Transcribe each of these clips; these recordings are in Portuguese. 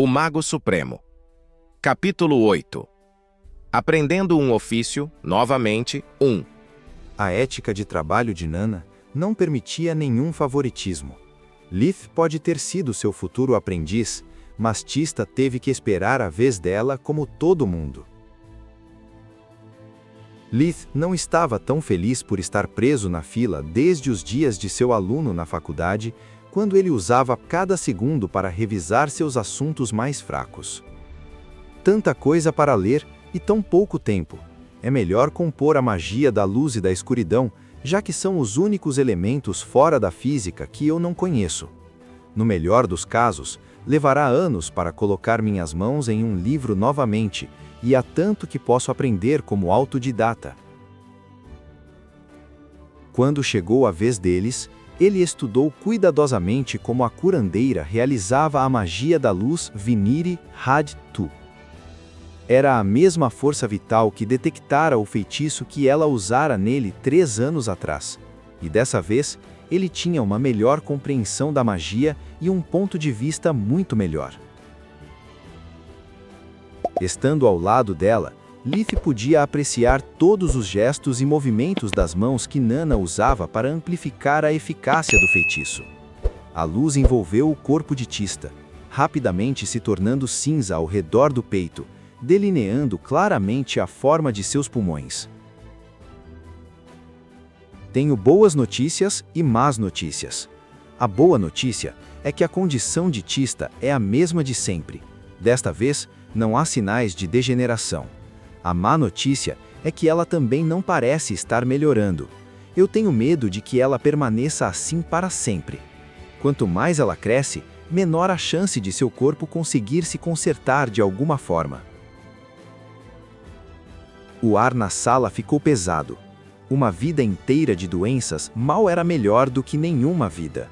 O Mago Supremo. Capítulo 8. Aprendendo um ofício, novamente, 1. A ética de trabalho de Nana não permitia nenhum favoritismo. Lith pode ter sido seu futuro aprendiz, mas Tista teve que esperar a vez dela como todo mundo. Lith não estava tão feliz por estar preso na fila desde os dias de seu aluno na faculdade, quando ele usava cada segundo para revisar seus assuntos mais fracos. Tanta coisa para ler e tão pouco tempo. É melhor compor a magia da luz e da escuridão, já que são os únicos elementos fora da física que eu não conheço. No melhor dos casos, levará anos para colocar minhas mãos em um livro novamente, e há tanto que posso aprender como autodidata. Quando chegou a vez deles, ele estudou cuidadosamente como a curandeira realizava a magia da luz Viniri Had-Tu. Era a mesma força vital que detectara o feitiço que ela usara nele 3 anos atrás. E dessa vez, ele tinha uma melhor compreensão da magia e um ponto de vista muito melhor. Estando ao lado dela, Lith podia apreciar todos os gestos e movimentos das mãos que Nana usava para amplificar a eficácia do feitiço. A luz envolveu o corpo de Tista, rapidamente se tornando cinza ao redor do peito, delineando claramente a forma de seus pulmões. Tenho boas notícias e más notícias. A boa notícia é que a condição de Tista é a mesma de sempre. Desta vez, não há sinais de degeneração. A má notícia é que ela também não parece estar melhorando. Eu tenho medo de que ela permaneça assim para sempre. Quanto mais ela cresce, menor a chance de seu corpo conseguir se consertar de alguma forma. O ar na sala ficou pesado. Uma vida inteira de doenças mal era melhor do que nenhuma vida.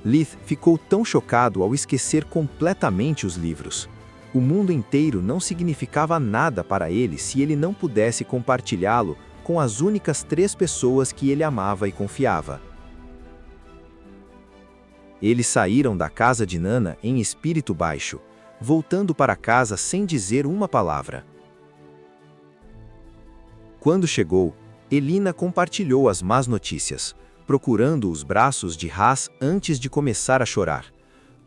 Lith ficou tão chocado ao esquecer completamente os livros. O mundo inteiro não significava nada para ele se ele não pudesse compartilhá-lo com as únicas 3 pessoas que ele amava e confiava. Eles saíram da casa de Nana em espírito baixo, voltando para casa sem dizer uma palavra. Quando chegou, Elina compartilhou as más notícias, procurando os braços de Ras antes de começar a chorar.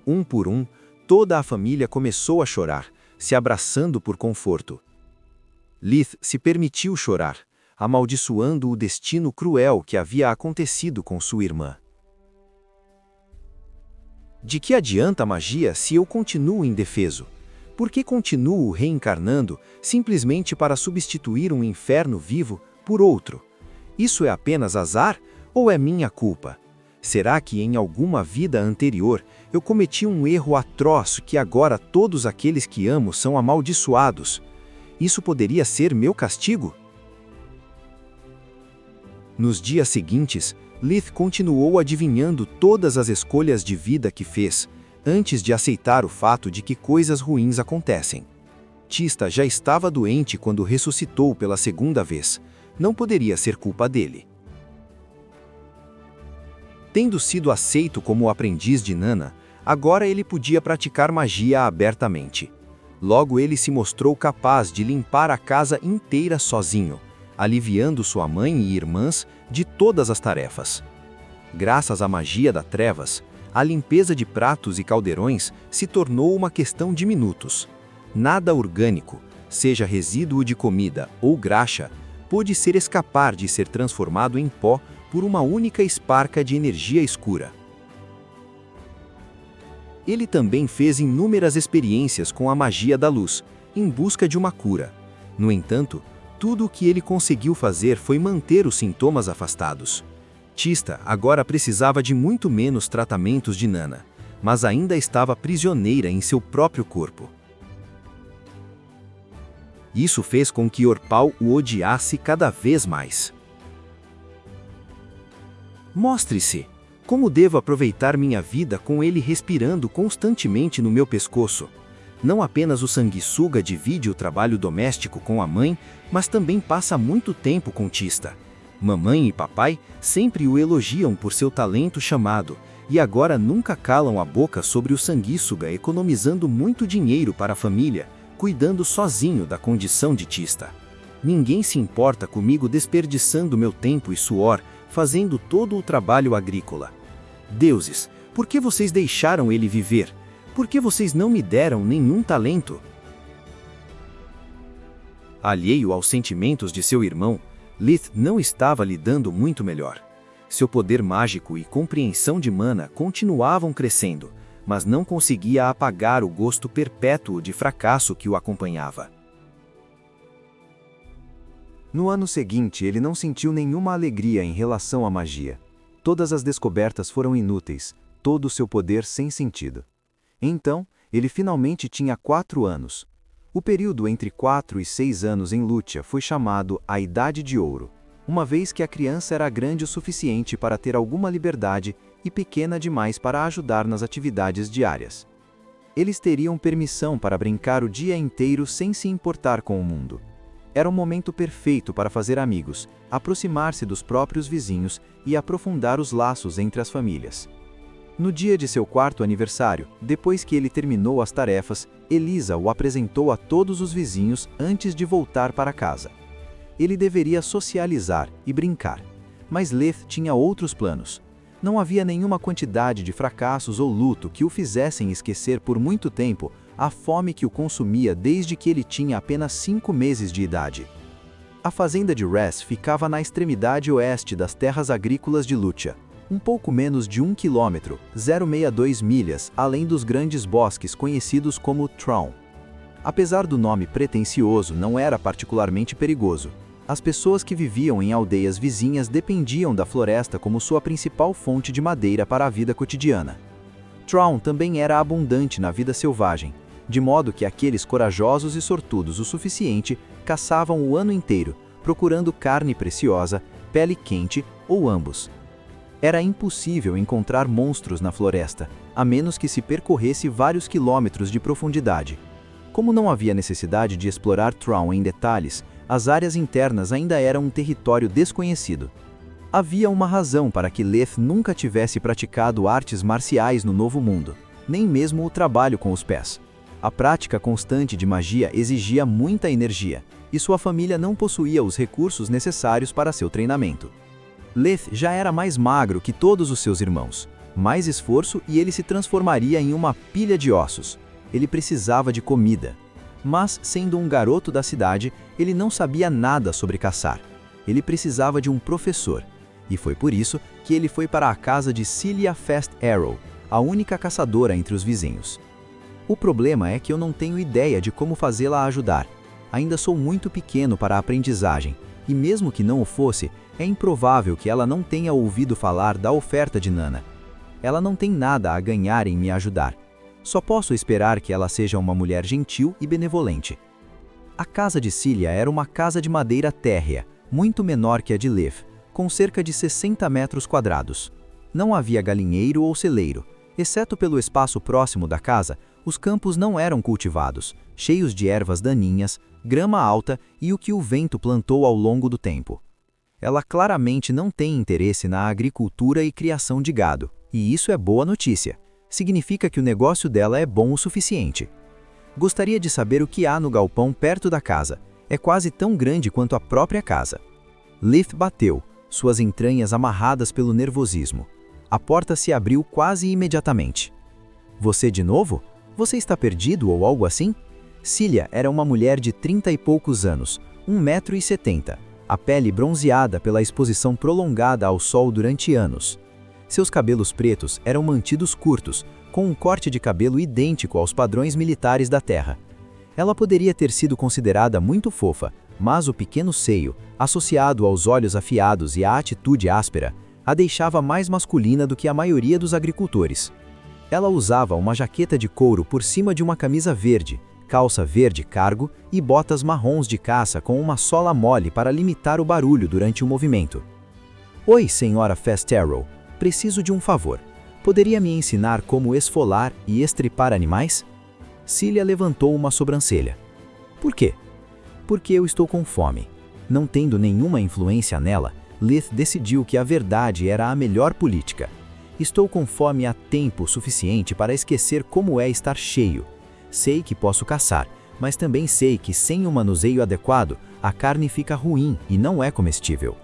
Um por um, toda a família começou a chorar, se abraçando por conforto. Lith se permitiu chorar, amaldiçoando o destino cruel que havia acontecido com sua irmã. De que adianta a magia se eu continuo indefeso? Por que continuo reencarnando simplesmente para substituir um inferno vivo por outro? Isso é apenas azar ou é minha culpa? Será que em alguma vida anterior eu cometi um erro atroz que agora todos aqueles que amo são amaldiçoados? Isso poderia ser meu castigo? Nos dias seguintes, Lith continuou adivinhando todas as escolhas de vida que fez, antes de aceitar o fato de que coisas ruins acontecem. Tista já estava doente quando ressuscitou pela 2ª vez. Não poderia ser culpa dele. Tendo sido aceito como aprendiz de Nana, agora ele podia praticar magia abertamente. Logo ele se mostrou capaz de limpar a casa inteira sozinho, aliviando sua mãe e irmãs de todas as tarefas. Graças à magia das trevas, a limpeza de pratos e caldeirões se tornou uma questão de minutos. Nada orgânico, seja resíduo de comida ou graxa, pôde escapar de ser transformado em pó por uma única esparca de energia escura. Ele também fez inúmeras experiências com a magia da luz, em busca de uma cura. No entanto, tudo o que ele conseguiu fazer foi manter os sintomas afastados. Tista agora precisava de muito menos tratamentos de Nana, mas ainda estava prisioneira em seu próprio corpo. Isso fez com que Orpal o odiasse cada vez mais. Mostre-se! Como devo aproveitar minha vida com ele respirando constantemente no meu pescoço? Não apenas o sanguessuga divide o trabalho doméstico com a mãe, mas também passa muito tempo com Tista. Mamãe e papai sempre o elogiam por seu talento chamado, e agora nunca calam a boca sobre o sanguessuga economizando muito dinheiro para a família, cuidando sozinho da condição de Tista. Ninguém se importa comigo desperdiçando meu tempo e suor, fazendo todo o trabalho agrícola. Deuses, por que vocês deixaram ele viver? Por que vocês não me deram nenhum talento? Alheio aos sentimentos de seu irmão, Lith não estava lidando muito melhor. Seu poder mágico e compreensão de mana continuavam crescendo, mas não conseguia apagar o gosto perpétuo de fracasso que o acompanhava. No ano seguinte, ele não sentiu nenhuma alegria em relação à magia. Todas as descobertas foram inúteis, todo o seu poder sem sentido. Então, ele finalmente tinha 4 anos. O período entre 4 e 6 anos em Lúcia foi chamado a Idade de Ouro, uma vez que a criança era grande o suficiente para ter alguma liberdade e pequena demais para ajudar nas atividades diárias. Eles teriam permissão para brincar o dia inteiro sem se importar com o mundo. Era um momento perfeito para fazer amigos, aproximar-se dos próprios vizinhos e aprofundar os laços entre as famílias. No dia de seu 4º aniversário, depois que ele terminou as tarefas, Elisa o apresentou a todos os vizinhos antes de voltar para casa. Ele deveria socializar e brincar, mas Lith tinha outros planos. Não havia nenhuma quantidade de fracassos ou luto que o fizessem esquecer por muito tempo a fome que o consumia desde que ele tinha apenas 5 meses de idade. A fazenda de Ress ficava na extremidade oeste das terras agrícolas de Lúcia, um pouco menos de 1 quilômetro, 0,62 milhas, além dos grandes bosques conhecidos como Traun. Apesar do nome pretensioso, não era particularmente perigoso. As pessoas que viviam em aldeias vizinhas dependiam da floresta como sua principal fonte de madeira para a vida cotidiana. Traun também era abundante na vida selvagem, de modo que aqueles corajosos e sortudos o suficiente caçavam o ano inteiro, procurando carne preciosa, pele quente ou ambos. Era impossível encontrar monstros na floresta, a menos que se percorresse vários quilômetros de profundidade. Como não havia necessidade de explorar Traun em detalhes, as áreas internas ainda eram um território desconhecido. Havia uma razão para que Lith nunca tivesse praticado artes marciais no Novo Mundo, nem mesmo o trabalho com os pés. A prática constante de magia exigia muita energia, e sua família não possuía os recursos necessários para seu treinamento. Lith já era mais magro que todos os seus irmãos. Mais esforço e ele se transformaria em uma pilha de ossos. Ele precisava de comida. Mas, sendo um garoto da cidade, ele não sabia nada sobre caçar. Ele precisava de um professor. E foi por isso que ele foi para a casa de Celia Fast Arrow, a única caçadora entre os vizinhos. O problema é que eu não tenho ideia de como fazê-la ajudar. Ainda sou muito pequeno para a aprendizagem, e mesmo que não o fosse, é improvável que ela não tenha ouvido falar da oferta de Nana. Ela não tem nada a ganhar em me ajudar. Só posso esperar que ela seja uma mulher gentil e benevolente. A casa de Celia era uma casa de madeira térrea, muito menor que a de Lith, com cerca de 60 metros quadrados. Não havia galinheiro ou celeiro. Exceto pelo espaço próximo da casa, os campos não eram cultivados, cheios de ervas daninhas, grama alta e o que o vento plantou ao longo do tempo. Ela claramente não tem interesse na agricultura e criação de gado, e isso é boa notícia. Significa que o negócio dela é bom o suficiente. Gostaria de saber o que há no galpão perto da casa. É quase tão grande quanto a própria casa. Lith bateu, suas entranhas amarradas pelo nervosismo. A porta se abriu quase imediatamente. Você de novo? Você está perdido ou algo assim? Celia era uma mulher de 30 e poucos anos, 1,70 m, a pele bronzeada pela exposição prolongada ao sol durante anos. Seus cabelos pretos eram mantidos curtos, com um corte de cabelo idêntico aos padrões militares da terra. Ela poderia ter sido considerada muito fofa, mas o pequeno seio, associado aos olhos afiados e à atitude áspera, a deixava mais masculina do que a maioria dos agricultores. Ela usava uma jaqueta de couro por cima de uma camisa verde, calça verde cargo e botas marrons de caça com uma sola mole para limitar o barulho durante o movimento. Oi, senhora Fast Arrow. Preciso de um favor. Poderia me ensinar como esfolar e estripar animais? Celia levantou uma sobrancelha. Por quê? Porque eu estou com fome. Não tendo nenhuma influência nela, Lith decidiu que a verdade era a melhor política. Estou com fome há tempo suficiente para esquecer como é estar cheio. Sei que posso caçar, mas também sei que sem um manuseio adequado, a carne fica ruim e não é comestível.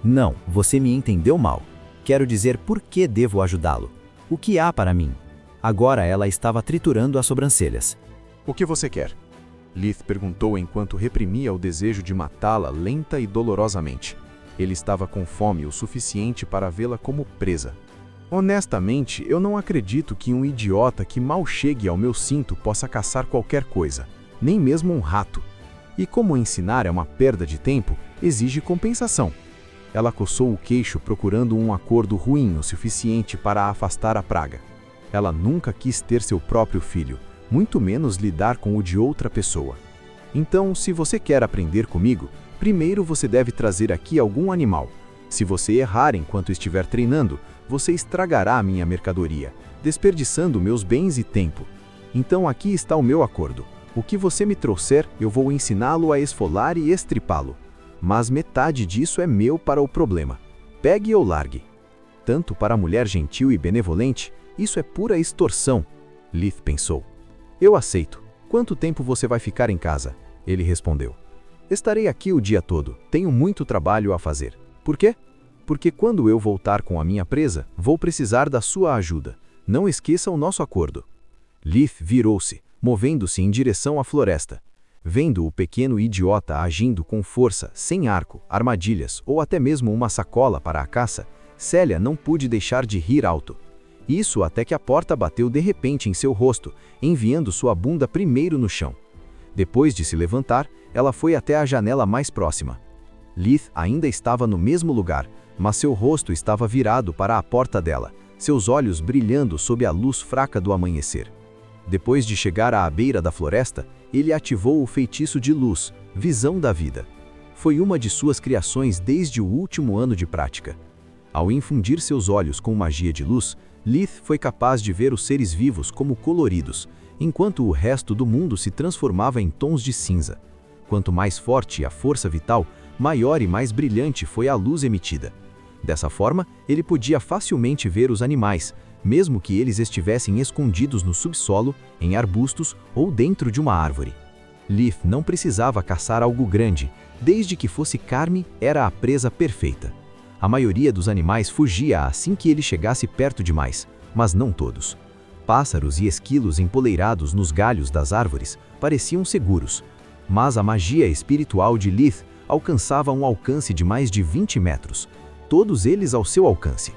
Não, você me entendeu mal. Quero dizer por que devo ajudá-lo. O que há para mim? Agora ela estava triturando as sobrancelhas. O que você quer? Lith perguntou enquanto reprimia o desejo de matá-la lenta e dolorosamente. Ele estava com fome o suficiente para vê-la como presa. Honestamente, eu não acredito que um idiota que mal chegue ao meu cinto possa caçar qualquer coisa, nem mesmo um rato. E como ensinar é uma perda de tempo, exige compensação. Ela coçou o queixo procurando um acordo ruim o suficiente para afastar a praga. Ela nunca quis ter seu próprio filho, muito menos lidar com o de outra pessoa. Então, se você quer aprender comigo, primeiro você deve trazer aqui algum animal. Se você errar enquanto estiver treinando, você estragará a minha mercadoria, desperdiçando meus bens e tempo. Então aqui está o meu acordo. O que você me trouxer, eu vou ensiná-lo a esfolar e estripá-lo. Mas metade disso é meu para o problema. Pegue ou largue. Tanto para a mulher gentil e benevolente, isso é pura extorsão. Lith pensou. Eu aceito. Quanto tempo você vai ficar em casa? Ele respondeu. Estarei aqui o dia todo. Tenho muito trabalho a fazer. Por quê? Porque quando eu voltar com a minha presa, vou precisar da sua ajuda. Não esqueça o nosso acordo. Lith virou-se, movendo-se em direção à floresta. Vendo o pequeno idiota agindo com força, sem arco, armadilhas ou até mesmo uma sacola para a caça, Célia não pôde deixar de rir alto. Isso até que a porta bateu de repente em seu rosto, enviando sua bunda primeiro no chão. Depois de se levantar, ela foi até a janela mais próxima. Lith ainda estava no mesmo lugar, mas seu rosto estava virado para a porta dela, seus olhos brilhando sob a luz fraca do amanhecer. Depois de chegar à beira da floresta, ele ativou o feitiço de luz, visão da vida. Foi uma de suas criações desde o último ano de prática. Ao infundir seus olhos com magia de luz, Lith foi capaz de ver os seres vivos como coloridos, enquanto o resto do mundo se transformava em tons de cinza. Quanto mais forte a força vital, maior e mais brilhante foi a luz emitida. Dessa forma, ele podia facilmente ver os animais, mesmo que eles estivessem escondidos no subsolo, em arbustos ou dentro de uma árvore. Lith não precisava caçar algo grande, desde que fosse carne, era a presa perfeita. A maioria dos animais fugia assim que ele chegasse perto demais, mas não todos. Pássaros e esquilos empoleirados nos galhos das árvores pareciam seguros, mas a magia espiritual de Lith alcançava um alcance de mais de 20 metros, todos eles ao seu alcance.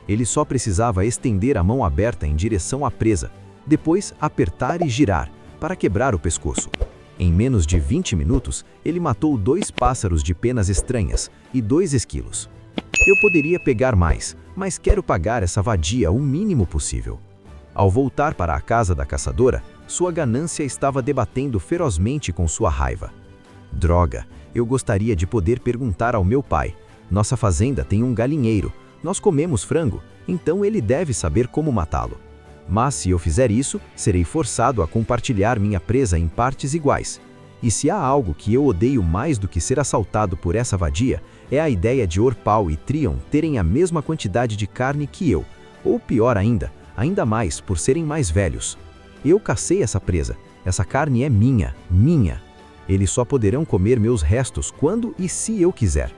Ele só precisava estender a mão aberta em direção à presa, depois apertar e girar, para quebrar o pescoço. Em menos de 20 minutos, ele matou 2 pássaros de penas estranhas e 2 esquilos. Eu poderia pegar mais, mas quero pagar essa vadia o mínimo possível. Ao voltar para a casa da caçadora, sua ganância estava debatendo ferozmente com sua raiva. Droga, eu gostaria de poder perguntar ao meu pai. Nossa fazenda tem um galinheiro, nós comemos frango, então ele deve saber como matá-lo. Mas se eu fizer isso, serei forçado a compartilhar minha presa em partes iguais. E se há algo que eu odeio mais do que ser assaltado por essa vadia, é a ideia de Orpal e Trion terem a mesma quantidade de carne que eu, ou pior ainda mais por serem mais velhos. Eu cacei essa presa, essa carne é minha. Eles só poderão comer meus restos quando e se eu quiser.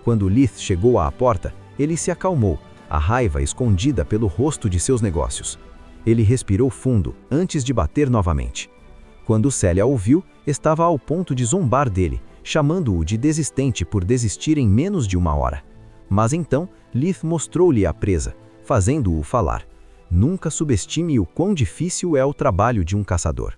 Quando Lith chegou à porta, ele se acalmou, a raiva escondida pelo rosto de seus negócios. Ele respirou fundo antes de bater novamente. Quando Célia ouviu, estava ao ponto de zombar dele, chamando-o de desistente por desistir em menos de 1 hora. Mas então, Lith mostrou-lhe a presa, fazendo-o falar. Nunca subestime o quão difícil é o trabalho de um caçador.